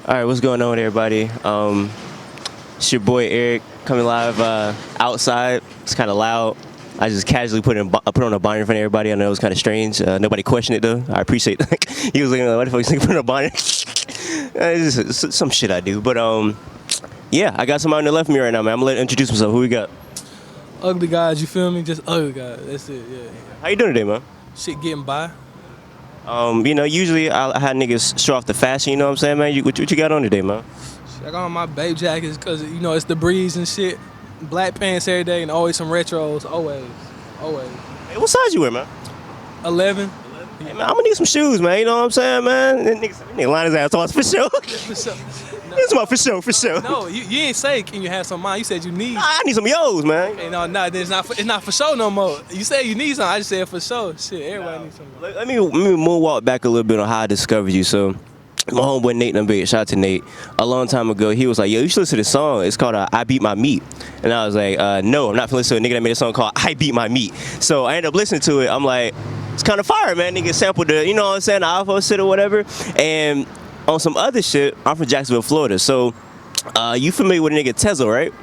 All right, what's going on, everybody? It's your boy Eric coming live outside. It's kind of loud. I just casually put on a bonnet in front of everybody. I know it was kind of strange. Nobody questioned it though. I appreciate that. He was like, "What the fuck is he putting on a bonnet?" It's just some shit I do. But yeah, I got somebody on the left of me right now, man. I'm gonna let him introduce himself. Who we got? Ugly guys, you feel me? Just ugly guys. That's it. Yeah. How you doing today, man? Shit getting by. Usually I had niggas show off the fashion. You know what I'm saying, man? What you got on today, man? I got on my babe jackets because it's the breeze and shit. Black pants every day and always some retros. Always. Hey, what size you wear, man? 11. Hey, man, I'm gonna need some shoes, man. You know what I'm saying, man? That nigga line his ass off for sure. For sure. This one for sure. No, you ain't say can you have some mine. You said you need. Nah, I need some yo's, man. Hey, no, it's not for sure no more. You said you need some. I just said for sure. Shit, everybody needs some. Let me moonwalk back a little bit on how I discovered you. So, my homeboy Nate Numbate, shout out to Nate. A long time ago, he was like, "Yo, you should listen to this song. It's called "I Beat My Meat." And I was like, "No, I'm not gonna listen to a nigga that made a song called "I Beat My Meat." So I ended up listening to it. I'm like, it's kind of fire, man. Nigga sampled the, you know what I'm saying, the Alpha shit or whatever. And on some other shit, I'm from Jacksonville, Florida. So, you familiar with a nigga Tezo, right?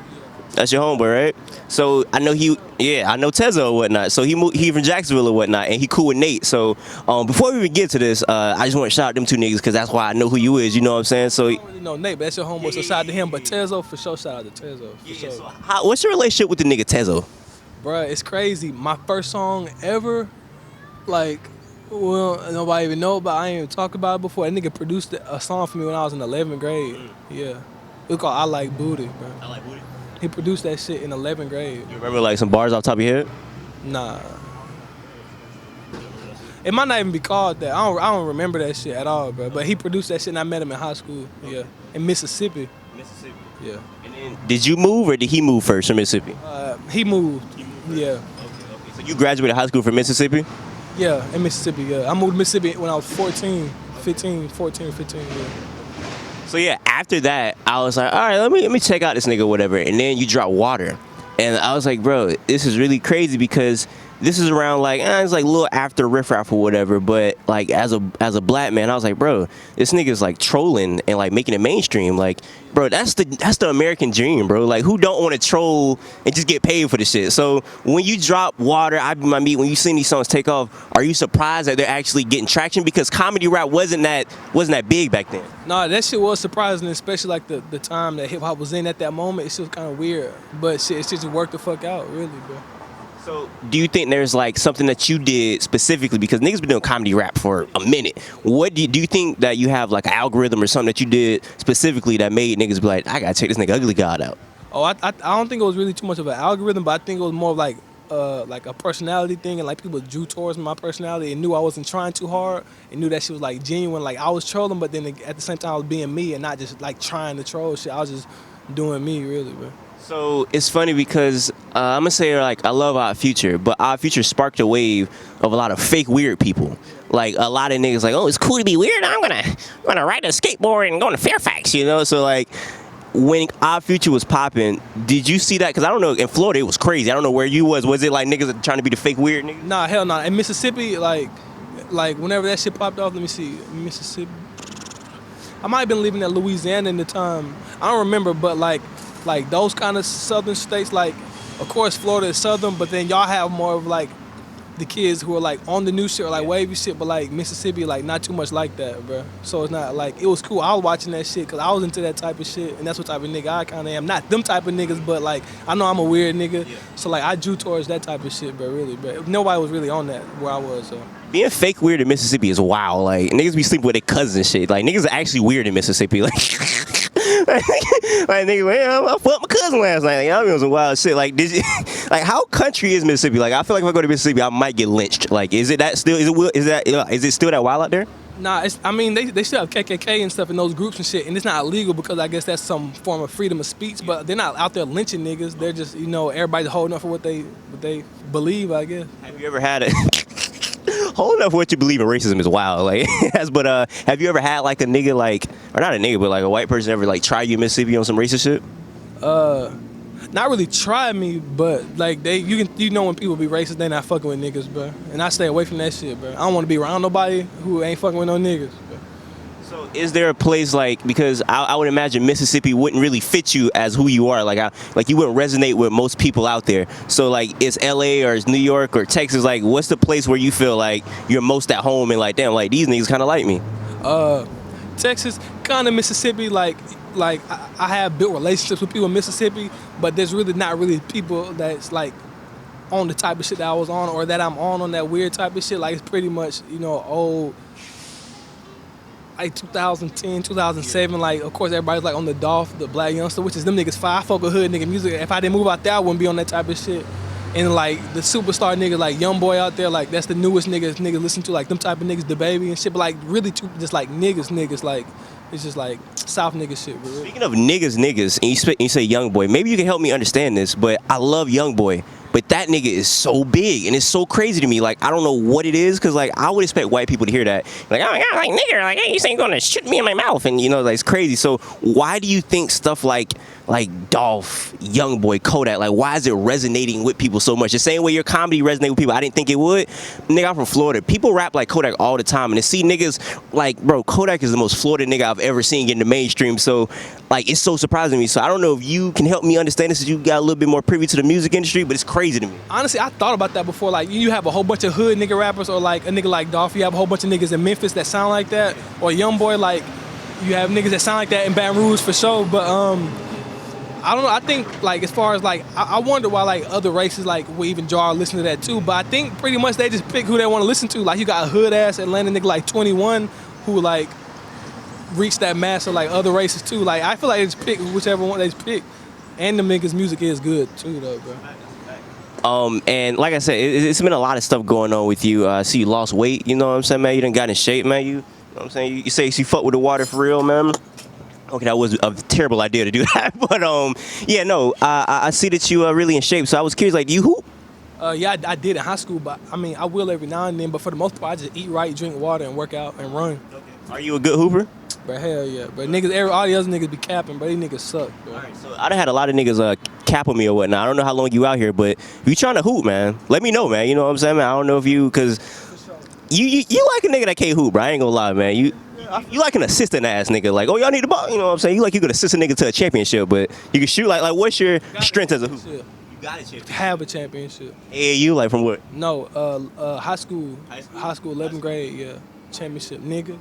That's your homeboy, right? So I know I know Tezo or whatnot. So he from Jacksonville or whatnot, and he cool with Nate. So before we even get to this, I just want to shout out them two niggas because that's why I know who you is. You know what I'm saying? So I don't really know Nate, but that's your homeboy. So shout out to him. But Tezo for sure. Shout out to Tezo. For sure. So what's your relationship with the nigga Tezo? Bruh, it's crazy. My first song ever, like, well, nobody even know, but I ain't even talked about it before. That nigga produced a song for me when I was in 11th grade. Yeah. It was called I Like Booty, bro. I like booty. He produced that shit in 11th grade. You remember like some bars off the top of your head? Nah. It might not even be called that. I don't remember that shit at all, bro. But he produced that shit and I met him in high school. Yeah. In Mississippi. Mississippi. Yeah. And then did you move or did he move first from Mississippi? He moved. Yeah. Okay. So you graduated high school from Mississippi? Yeah, in Mississippi, yeah. I moved to Mississippi when I was 14, yeah. So yeah, after that, I was like, all right, let me check out this nigga, whatever. And then you drop Water, and I was like, bro, this is really crazy because this is around like it's like a little after Riff Raff or whatever. But like as a black man, I was like, bro, this nigga's like trolling and like making it mainstream. Like, bro, that's the American dream, bro. Like, who don't want to troll and just get paid for the shit? So when you drop Water, I Be My Meat, when you seen these songs take off, are you surprised that they're actually getting traction? Because comedy rap wasn't that big back then. Nah, that shit was surprising, especially like the time that hip hop was in at that moment. It's just kind of weird, but shit, it just worked the fuck out, really, bro. So, do you think there's like something that you did specifically because niggas been doing comedy rap for a minute? What do you think that you have like an algorithm or something that you did specifically that made niggas be like, I gotta check this nigga Ugly God out? Oh, I don't think it was really too much of an algorithm, but I think it was more like a personality thing, and like people drew towards my personality and knew I wasn't trying too hard and knew that shit was like genuine. Like I was trolling, but then at the same time I was being me and not just like trying to troll shit. I was just doing me, really, bro. So it's funny because I'm gonna say like I love Odd Future, but Odd Future sparked a wave of a lot of fake weird people. Like a lot of niggas like, oh, it's cool to be weird. I'm gonna ride a skateboard and go to Fairfax, you know. So like when Odd Future was popping, did you see that? Because I don't know, in Florida it was crazy. I don't know where you was. Was it like niggas trying to be the fake weird niggas? Nah, hell no. Nah. In Mississippi, like whenever that shit popped off, let me see, Mississippi. I might have been living at Louisiana in the time. I don't remember, but like those kind of southern states, like, of course Florida is southern, but then y'all have more of like the kids who are like on the new shit or like wavy shit, but like Mississippi, like not too much like that, bro. So it's not like, it was cool. I was watching that shit because I was into that type of shit, and that's what type of nigga I kind of am. Not them type of niggas, but like I know I'm a weird nigga, so like I drew towards that type of shit, bro. Really, bro. Nobody was really on that where I was. So. Being fake weird in Mississippi is wild. Like niggas be sleeping with their cousins and shit. Like niggas are actually weird in Mississippi. Like. Like nigga, man, I fucked my cousin last night. Like, I mean, some wild shit. Like, did you, like, how country is Mississippi? Like, I feel like if I go to Mississippi, I might get lynched. Like, is it still that wild out there? Nah, they still have KKK and stuff in those groups and shit, and it's not illegal because I guess that's some form of freedom of speech. But they're not out there lynching niggas. They're just, everybody's holding up for what they believe, I guess. Have you ever had a holding up for what you believe in racism is wild, like, but have you ever had like a nigga like, or not a nigga, but like a white person ever like try you in Mississippi on some racist shit? Not really try me, but like you know when people be racist, they not fucking with niggas, bro. And I stay away from that shit, bro. I don't want to be around nobody who ain't fucking with no niggas, bro. So is there a place like, because I would imagine Mississippi wouldn't really fit you as who you are, like you wouldn't resonate with most people out there. So like, is LA or is New York or Texas, like what's the place where you feel like you're most at home and like, damn, like these niggas kind of like me? Texas, kind of Mississippi, like I have built relationships with people in Mississippi, but there's really not really people that's like on the type of shit that I was on or that I'm on that weird type of shit. Like it's pretty much, you know, old, like 2010, 2007, like of course everybody's like on the Dolph, the Black Youngster, which is them niggas fire. I fuck with hood nigga music. If I didn't move out there, I wouldn't be on that type of shit. And like the superstar niggas like Young Boy out there, like that's the newest niggas listen to, like them type of niggas, the baby and shit. But like really just like niggas, like it's just like South nigga shit. Bro. Speaking of niggas, and you say Young Boy, maybe you can help me understand this, but I love Young Boy. But that nigga is so big, and it's so crazy to me. Like, I don't know what it is, because, like, I would expect white people to hear that. Like, oh, my God, like, nigger, like, hey, you ain't gonna shoot me in my mouth. And, you know, like, it's crazy. So why do you think stuff like Dolph, Young Boy, Kodak, like, why is it resonating with people so much? The same way your comedy resonates with people, I didn't think it would. Nigga, I'm from Florida. People rap like Kodak all the time, and to see niggas, like, bro, Kodak is the most Florida nigga I've ever seen get in the mainstream. So, like, it's so surprising to me. So I don't know if you can help me understand this, since you got a little bit more privy to the music industry, but it's crazy to me. Honestly, I thought about that before. Like, you have a whole bunch of hood nigga rappers, or like a nigga like Dolph, you have a whole bunch of niggas in Memphis that sound like that, or Young Boy, like, you have niggas that sound like that in Baton Rouge for sure. But I don't know. I think like as far as like I wonder why like other races like will even draw or listen to that too. But I think pretty much they just pick who they want to listen to. Like you got a hood ass Atlanta nigga like 21 who like reach that mass of like other races too. Like I feel like they just pick whichever one they just pick. And the niggas' music is good too though, bro. And like I said, it's been a lot of stuff going on with you. I see you lost weight, you know what I'm saying, man? You done got in shape, man. You know what I'm saying? You say you fuck with the water for real, man? Okay, that was a terrible idea to do that. But, yeah, no, I see that you are really in shape. So I was curious, like, do you hoop? Yeah, I did in high school, but I mean, I will every now and then. But for the most part, I just eat right, drink water, and work out and run. Okay. Are you a good hooper? But hell yeah. But niggas, all the other niggas be capping, but these niggas suck, bro. All right, so I done had a lot of niggas cap on me or whatnot. I don't know how long you out here, but if you trying to hoop, man, let me know, man. You know what I'm saying, man? I don't know if you, because you like a nigga that can't hoop, bro. I ain't gonna lie, man. You like an assistant ass nigga, like, oh, y'all need the ball, you know what I'm saying? You could assist a nigga to a championship, but you can shoot, like what's your strength as a hooper? You got a championship. Have a championship. AAU, like from what? No, high school, 11th grade, yeah, championship, nigga.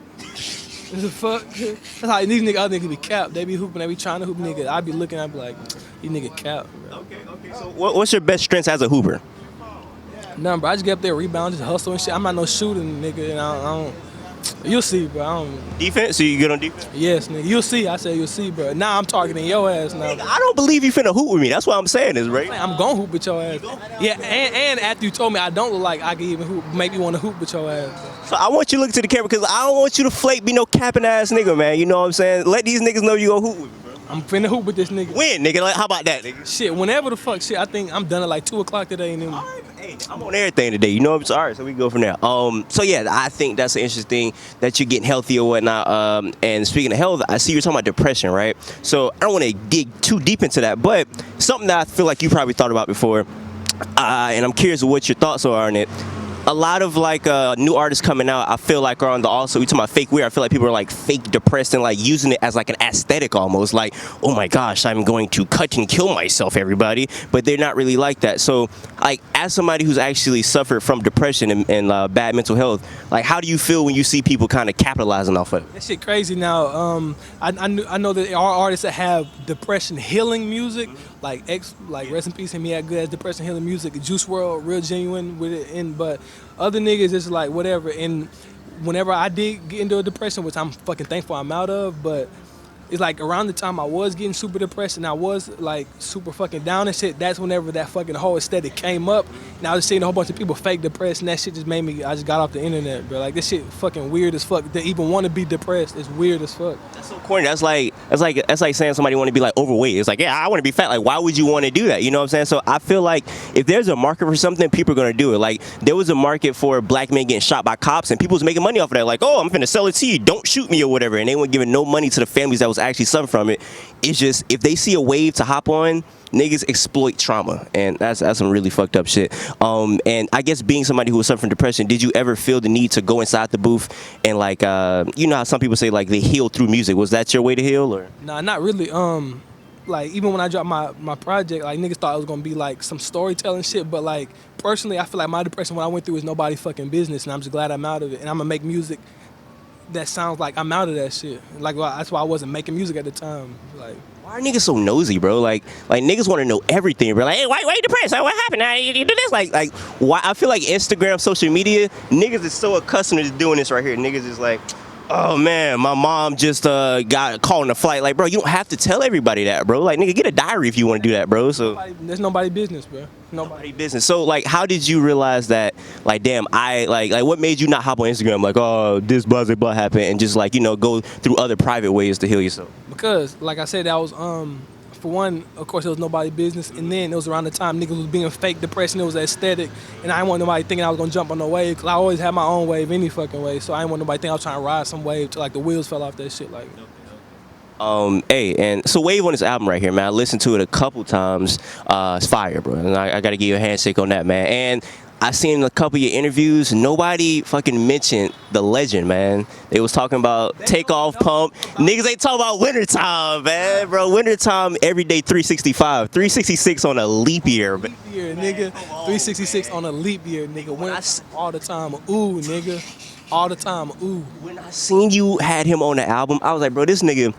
What the fuck? That's how these niggas, other niggas be capped. They be hooping, they be trying to hoop nigga. I be looking, I be like, these nigga capped, bro. Okay. So what's your best strengths as a hooper? Nothing, bro. I just get up there, rebound, just hustle and shit. I'm not no shooting nigga, and I don't. You'll see, bro. I don't. Defense? So you good on defense? Yes, nigga. You'll see. I said you'll see, bro. Now I'm targeting your ass now. Nigga, I don't believe you finna hoop with me. That's why I'm saying this, right? I'm gonna hoop with your ass. Yeah, and after you told me I don't look like I can even hoop, make me want to hoop with your ass, bro. So I want you to look to the camera, because I don't want you to flake, be no capping ass nigga, man. You know what I'm saying? Let these niggas know you gonna hoop with me, bro. I'm finna hoop with this nigga. When, nigga? Like, how about that, nigga? Shit, whenever the fuck shit. I think I'm done at like 2 o'clock today. And then. All right, hey, I'm on everything today. You know what I'm saying? All right, so we go from there. So yeah, I think that's an interesting thing that you're getting healthy or whatnot. And speaking of health, I see you're talking about depression, right? So I don't want to dig too deep into that, but something that I feel like you probably thought about before, and I'm curious what your thoughts are on it. A lot of like new artists coming out, I feel like are on the also, we talking about fake weird. I feel like people are like fake depressed and like using it as like an aesthetic almost, like, oh my gosh, I'm going to cut and kill myself, everybody. But they're not really like that. So like, as somebody who's actually suffered from depression and bad mental health, like, how do you feel when you see people kind of capitalizing off of it? That shit crazy now. I know that there are artists that have depression healing music, like rest in peace him, he had good ass depression healing music. Juice WRLD, real genuine with it, but other niggas is like whatever. And whenever I did get into a depression, which I'm fucking thankful I'm out of, but it's like around the time I was getting super depressed and I was like super fucking down and shit, that's whenever that fucking whole aesthetic came up. And I was seeing a whole bunch of people fake depressed, and that shit just made me, I just got off the internet, bro. Like, this shit fucking weird as fuck. To even want to be depressed is weird as fuck. That's so corny. That's like saying somebody want to be like overweight. It's like, yeah, I want to be fat. Like, why would you want to do that? You know what I'm saying? So I feel like if there's a market for something, people are going to do it. Like, there was a market for black men getting shot by cops, and people was making money off of that. Like, oh, I'm finna sell it to you. Don't shoot me or whatever. And they weren't giving no money to the families that was actually something from it. It's just if they see a wave to hop on, niggas exploit trauma, and that's some really fucked up shit. And I guess being somebody who was suffering from depression, did you ever feel the need to go inside the booth and like, you know how some people say like they heal through music? Was that your way to heal, or? Nah, not really. Like even when I dropped my project, like niggas thought it was gonna be like some storytelling shit, but like personally, I feel like my depression when I went through is nobody's fucking business, and I'm just glad I'm out of it, and I'm gonna make music that sounds like I'm out of that shit. Like that's why I wasn't making music at the time. Like. Why are niggas so nosy, bro? Like niggas want to know everything, bro. Like, hey, why you depressed? Like, what happened? Now you do this? Like, why? I feel like Instagram, social media, niggas is so accustomed to doing this right here. Niggas is like, oh man, my mom just got caught on a flight. Like, bro, you don't have to tell everybody that, bro. Like, nigga, get a diary if you want to do that, bro. So there's nobody's business, bro. Nobody business. So like, how did you realize that? Like, damn, I like what made you not hop on Instagram? Like, oh, this blah blah happened, and just like go through other private ways to heal yourself. Because, like I said, that was for one, of course, it was nobody's business, and then it was around the time niggas was being fake depression. It was aesthetic, and I didn't want nobody thinking I was gonna jump on no wave, because I always had my own wave any fucking way. So I didn't want nobody thinking I was trying to ride some wave till like the wheels fell off that shit. Like. Hey, and so Wave on this album right here, man. I listened to it a couple times. It's fire, bro. And I gotta give you a handshake on that, man. And I seen a couple of your interviews. Nobody fucking mentioned the legend, man. They was talking about Takeoff Pump. Niggas ain't talking about Wintertime, man, bro. Wintertime every day 365, 366 on a leap year, man. Leap year, nigga. 366 on a leap year, nigga. All the time, ooh, nigga. All the time, ooh. When I seen you had him on the album, I was like, bro, this nigga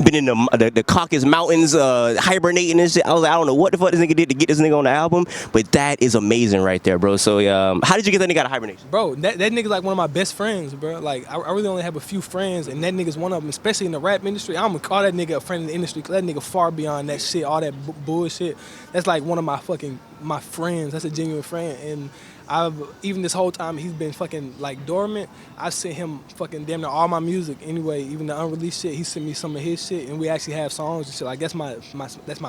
been in the Caucasus Mountains hibernating and shit. I was like, I don't know what the fuck this nigga did to get this nigga on the album, but that is amazing right there, bro. So how did you get that nigga out of hibernation? Bro, that nigga's like one of my best friends, bro. Like I really only have a few friends, and that nigga's one of them, especially in the rap industry. I'm gonna call that nigga a friend in the industry, because that nigga far beyond that shit, all that bullshit. That's like one of my friends. That's a genuine friend, and even this whole time he's been fucking like dormant, I've sent him fucking damn near all my music anyway, even the unreleased shit. He sent me some of his shit, and we actually have songs and shit. Like that's my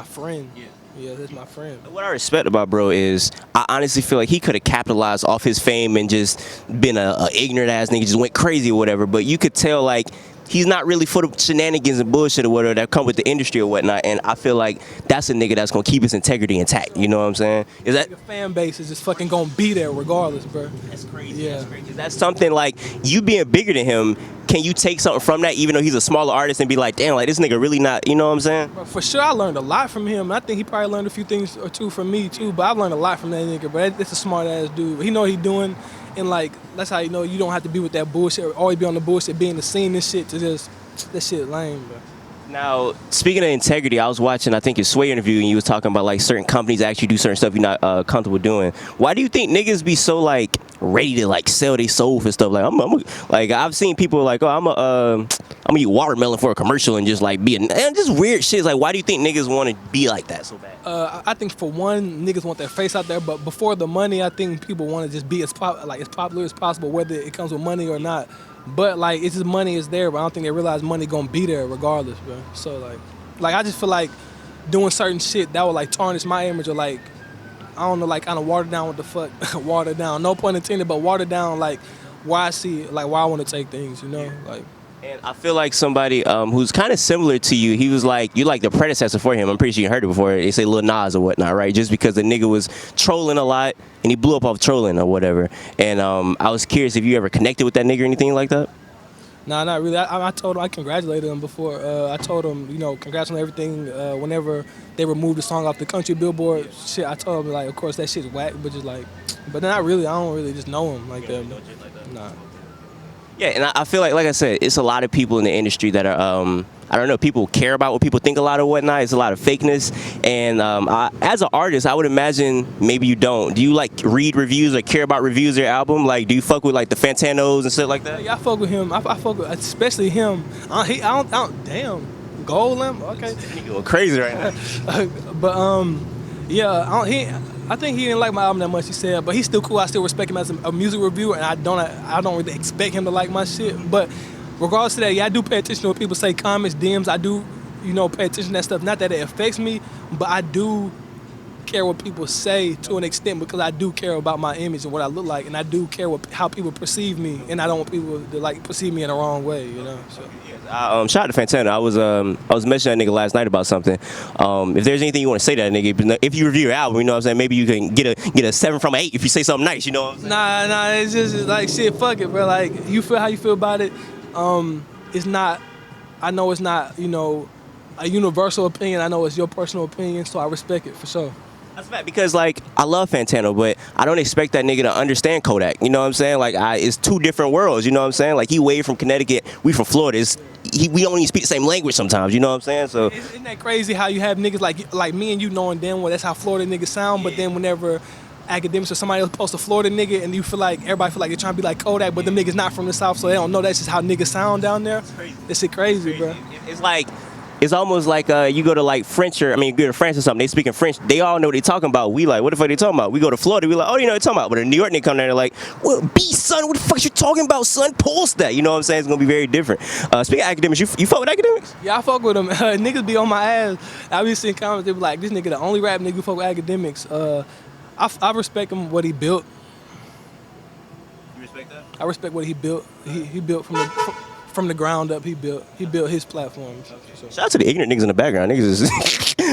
friend. Yeah, that's my friend. What I respect about bro is I honestly feel like he could have capitalized off his fame and just been a ignorant ass nigga, just went crazy or whatever. But you could tell like he's not really for the shenanigans and bullshit or whatever that come with the industry or whatnot. And I feel like that's a nigga that's gonna keep his integrity intact. You know what I'm saying? Is that the fan base is just fucking gonna be there regardless, bro? That's crazy. Yeah, that's crazy. That's something like you being bigger than him. Can you take something from that, even though he's a smaller artist, and be like, damn, like this nigga really not, you know what I'm saying? Bro, for sure, I learned a lot from him. I think he probably learned a few things or two from me too. But I've learned a lot from that nigga. But that's a smart ass dude. He know what he doing, and like that's how you know you don't have to be with that bullshit or always be on the bullshit, being the scene and shit to just that shit lame, bro. Now, speaking of integrity, I was watching, I think, his Sway interview, and you was talking about like certain companies actually do certain stuff you're not comfortable doing. Why do you think niggas be so like ready to like sell their soul for stuff? Like like I've seen people like, oh, I'm gonna eat watermelon for a commercial and just like and just weird shit. Like, why do you think niggas want to be like that so bad? I think for one, niggas want their face out there, but before the money, I think people want to just be as popular as possible, whether it comes with money or not. But like it's just money is there, but I don't think they realize money gonna be there regardless, bro. So like I just feel like doing certain shit that would like tarnish my image, or like I don't know, like kind of water down what the fuck, water down. No pun intended, but water down like why I see, like why I want to take things, you know, like. And I feel like somebody who's kind of similar to you, he was like, you like the predecessor for him. I'm pretty sure you heard it before. They say Lil Nas or whatnot, right? Just because the nigga was trolling a lot and he blew up off trolling or whatever. And I was curious if you ever connected with that nigga or anything like that? Nah, not really. I told him, I congratulated him before. I told him, you know, congrats on everything. Whenever they removed the song off the country Billboard shit, I told him, like, of course, that shit's whack, but just like, but not really. I don't really just know him like that. Nah. Yeah, and I feel like I said, it's a lot of people in the industry that are, I don't know, people care about what people think a lot or whatnot. It's a lot of fakeness. And as an artist, I would imagine maybe you don't. Do you like read reviews or care about reviews of your album? Like, do you fuck with like the Fantanos and stuff like that? Yeah, I fuck with him. I fuck with, especially him. I don't damn, gold limb. Okay. He going crazy right now. But yeah, I think he didn't like my album that much, he said, but he's still cool. I still respect him as a music reviewer, and I don't really expect him to like my shit. But regardless of that, yeah, I do pay attention to what people say, comments, DMs. I do, you know, pay attention to that stuff. Not that it affects me, but I do care what people say to an extent because I do care about my image and what I look like, and I do care how people perceive me, and I don't want people to like perceive me in the wrong way, you know. So. Shout out to Fantana. I was mentioning that nigga last night about something. If there's anything you want to say to that nigga, if you review your album, you know what I'm saying, maybe you can get a 7 from 8 if you say something nice, you know what I'm saying? Nah, it's just like shit. Fuck it, bro. Like you feel how you feel about it. It's not. I know it's not, you know, a universal opinion. I know it's your personal opinion, so I respect it for sure. That's bad because, like, I love Fantano, but I don't expect that nigga to understand Kodak. You know what I'm saying? Like, it's two different worlds. You know what I'm saying? Like, he way from Connecticut, we from Florida. We don't even speak the same language sometimes. You know what I'm saying? So isn't that crazy how you have niggas like me and you knowing damn well that's how Florida niggas sound, but then whenever academics or somebody else posts a Florida nigga and you feel like everybody feel like they're trying to be like Kodak, but them niggas not from the South, so they don't know that's just how niggas sound down there. This shit crazy, bro. It's like. It's almost like you go to like French you go to France or something, they speak in French, they all know what they talking about. We like, what the fuck they talking about? We go to Florida, we like, oh, you know what they talking about. But a New York nigga come there, they're like, well, son, what the fuck you talking about, son? Pulse that. You know what I'm saying? It's going to be very different. Speaking of academics, you fuck with academics? Yeah, I fuck with them. Niggas be on my ass. I be seeing comments, they be like, this nigga the only rap nigga who fuck with academics. I respect him, what he built. You respect that? I respect what he built. He built from the ground up. He built his platform. So. Shout out to the ignorant niggas in the background. Niggas is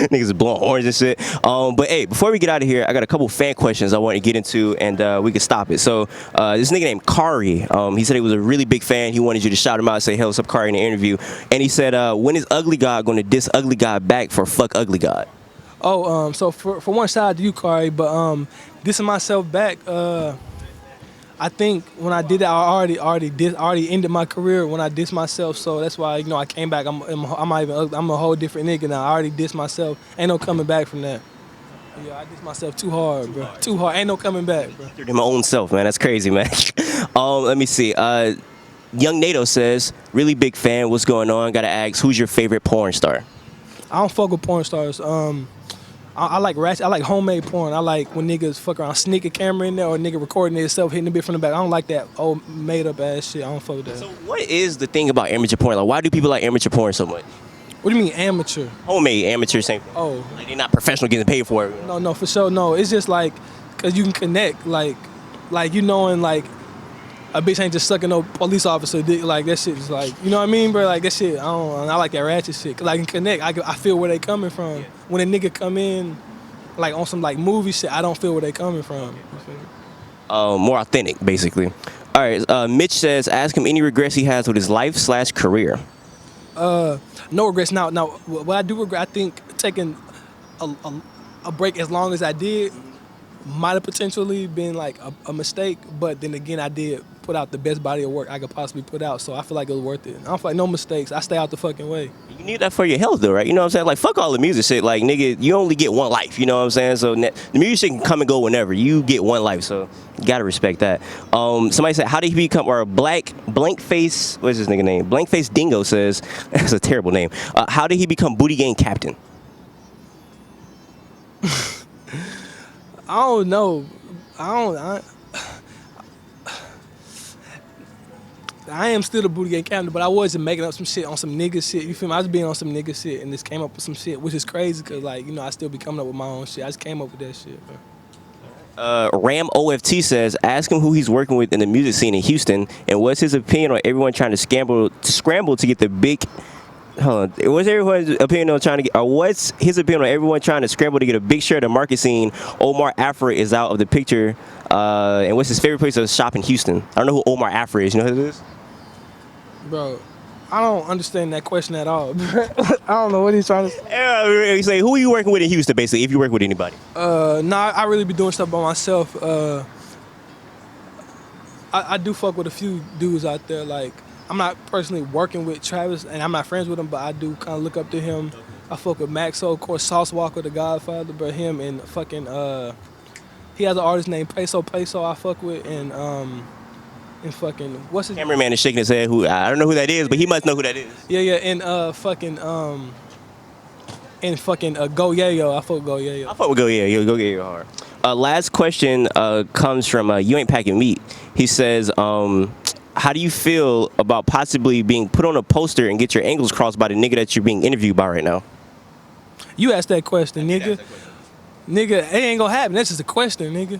niggas is blowing horns and shit. But hey, before we get out of here, I got a couple fan questions I want to get into, and we can stop it. So this nigga named Kari, he said he was a really big fan. He wanted you to shout him out and say, "Hey, what's up, Kari?" in the interview. And he said, when is Ugly God going to diss Ugly God back for fuck Ugly God? Oh, so for one, shout out to you, Kari. But dissing myself back, I think when I did that, I already ended my career when I dissed myself. So that's why, you know, I came back. I'm a whole different nigga now. I already dissed myself. Ain't no coming back from that. Yeah, I dissed myself too hard, bro. Too hard. Ain't no coming back, bro. Through my own self, man. That's crazy, man. Let me see. Young NATO says, really big fan. What's going on? Gotta ask, who's your favorite porn star? I don't fuck with porn stars. I like ratchet. I like homemade porn. I like when niggas fuck around, sneak a camera in there, or a nigga recording itself, hitting the bit from the back. I don't like that old made up ass shit. I don't fuck with that. So what is the thing about amateur porn? Like, why do people like amateur porn so much? What do you mean amateur? Homemade, amateur, same thing. Oh, like they're not professional getting paid for it. No, for sure. No, it's just like, cause you can connect, like you knowing like a bitch ain't just sucking no police officer dick. Like that shit is like, you know what I mean, bro? Like that shit. I like that ratchet shit, cause I can connect. I feel where they coming from. Yeah. When a nigga come in, like on some like movie shit, I don't feel where they coming from. More authentic, basically. All right. Mitch says, ask him any regrets he has with his life/career. No regrets. Now, what I do regret, I think taking a break as long as I did might have potentially been like a mistake, but then again, I did put out the best body of work I could possibly put out, so I feel like it was worth it. I don't feel like no mistakes. I stay out the fucking way. You need that for your health, though, right? You know what I'm saying? Like, fuck all the music shit. Like, nigga, you only get one life. You know what I'm saying? So the music can come and go whenever. You get one life, so you gotta respect that. Somebody said, how did he become? Or blank face. What's his nigga name? Blank face Dingo says, that's a terrible name. How did he become Booty Gang captain? I don't know. I am still a Booty Gang captain, but I wasn't making up some shit on some nigga shit. You feel me? I was being on some nigga shit, and this came up with some shit, which is crazy, because, like, you know, I still be coming up with my own shit. I just came up with that shit, bro. Ram OFT says, ask him who he's working with in the music scene in Houston, and what's his opinion on everyone trying to scramble to get the big... Hold on. What's everyone's opinion on trying to get, or what's his opinion on everyone trying to scramble to get a big share of the market scene? Omar Afra is out of the picture, and what's his favorite place to shop in Houston? I don't know who Omar Afra is. You know who it is? Bro, I don't understand that question at all. I don't know what he's trying to say. Yeah, you say, who are you working with in Houston, basically, if you work with anybody? Nah, I really be doing stuff by myself. I do fuck with a few dudes out there. Like, I'm not personally working with Travis, and I'm not friends with him, but I do kind of look up to him. I fuck with Maxo, of course, Sauce Walker, the Godfather, but him and fucking, he has an artist named Peso I fuck with, and fucking, what's his name? Cameraman is shaking his head. Who I don't know who that is, but he must know who that is. Yeah, and fucking Go Yayo. I fuck with Go Yayo. I fuck with Go Yayo. Go Yayo hard. Last question comes from You Ain't Packing Meat. He says, how do you feel about possibly being put on a poster and get your ankles crossed by the nigga that you're being interviewed by right now? You asked that question, nigga. Nigga, it ain't gonna happen. That's just a question, nigga.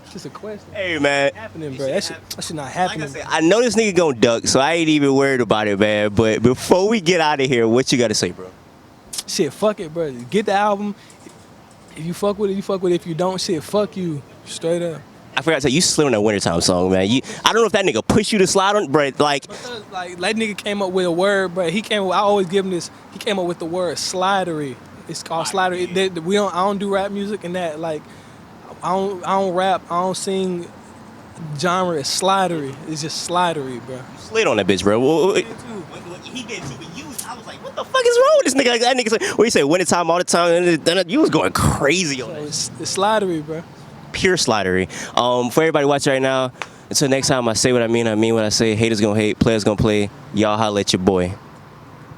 It's just a question. Hey, man. Happening, bro. That shit not Like happening. I said, I know this nigga gonna duck, so I ain't even worried about it, man. But before we get out of here, what you gotta say, bro? Shit, fuck it, bro. Get the album. If you fuck with it, you fuck with it. If you don't, shit, fuck you. Straight up. I forgot to tell you, slid on that Wintertime song, man. I don't know if that nigga pushed you to slide on, bro. Like, Like that nigga came up with a word, bro. I always give him this. He came up with the word slidery. It's called slidery. I don't do rap music and that. Like, I don't rap. I don't sing. Genre is slidery. It's just slidery, bro. you slid on that bitch, bro. He did too, but I was like, what the fuck is wrong with this nigga? Like, that nigga said, what you say, Wintertime all the time, and you was going crazy on So that. it's slidery, bro. Pure slidery. For everybody watching right now, until next time, I say what I mean what I say. Haters gonna hate, players gonna play. Y'all holla at your boy.